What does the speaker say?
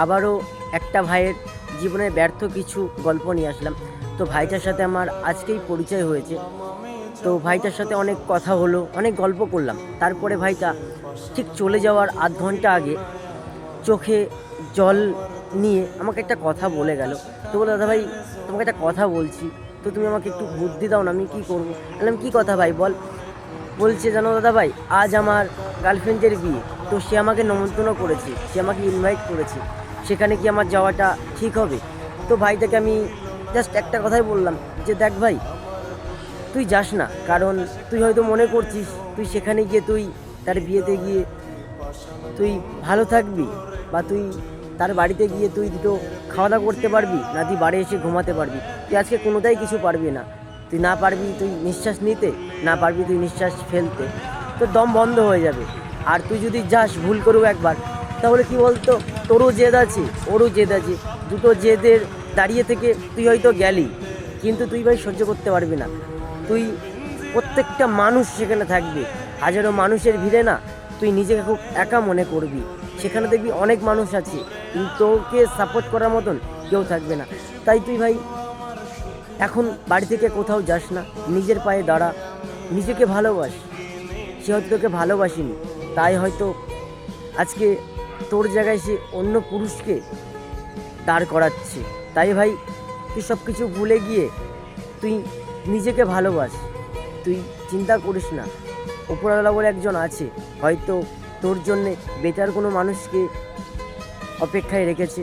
আবারও একটা ভাইয়ের জীবনে ব্যর্থ কিছু গল্প নিয়ে আসলাম। তো ভাইটার সাথে আমার আজকেই পরিচয় হয়েছে। তো ভাইটার সাথে অনেক কথা হলো, অনেক গল্প করলাম। তারপরে ভাইটা ঠিক চলে যাওয়ার আধ ঘন্টা আগে চোখে জল নিয়ে আমাকে একটা কথা বলে গেল। তো বলে, দাদা ভাই তোমাকে একটা কথা বলছি, তো তুমি আমাকে একটু বুদ্ধি দাও না, আমি কী করবো। বললাম, কী কথা ভাই বল। বলছে, জানো দাদা ভাই, আজ আমার গার্লফ্রেন্ডের বিয়ে, তো সে আমাকে নিমন্ত্রণ করেছে, সে আমাকে ইনভাইট করেছে, সেখানে কি আমার যাওয়াটা ঠিক হবে? তো ভাইটাকে আমি জাস্ট একটা কথাই বললাম যে, দেখ ভাই, তুই যাস না, কারণ তুই হয়তো মনে করছিস তুই সেখানে গিয়ে তুই তার বিয়েতে গিয়ে তুই ভালো থাকবি, বা তুই তার বাড়িতে গিয়ে তুই দুটো খাওয়া দাওয়া করতে পারবি না, তুই বাড়ি এসে ঘুমাতে পারবি। তুই আজকে কোনোটাই কিছু পারবি না। তুই না পারবি তুই নিঃশ্বাস নিতে, না পারবি তুই নিঃশ্বাস ফেলতে, তোর দম বন্ধ হয়ে যাবে। আর তুই যদি যাস ভুল করবো একবার, তাহলে কি বলতো, তোরও জেদ আছে, ওরও জেদ আছে, দুটো জেদের দাঁড়িয়ে থেকে তুই হয়তো গেলি, কিন্তু তুই ভাই সহ্য করতে পারবি না। তুই প্রত্যেকটা মানুষ সেখানে থাকবে, হাজারো মানুষের ভিড়ে না তুই নিজেকে খুব একা মনে করবি। সেখানে দেখবি অনেক মানুষ আছে, কিন্তু তোকে সাপোর্ট করার মতন কেউ থাকবে না। তাই তুই ভাই এখন বাড়ি থেকে কোথাও যাস না, নিজের পায়ে দাঁড়া, নিজেকে ভালোবাস। সে হয়তো তোকে ভালোবাসিনি, তাই হয়তো আজকে তোর জায়গায় সে অন্য পুরুষকে দাঁড় করাচ্ছে। তাই ভাই তুই সব কিছু ভুলে গিয়ে তুই নিজেকে ভালোবাস। তুই চিন্তা করিস না, উপরওয়ালা বলে একজন আছে, হয়তো তোর জন্যে বেটার কোনো মানুষকে অপেক্ষায় রেখেছে।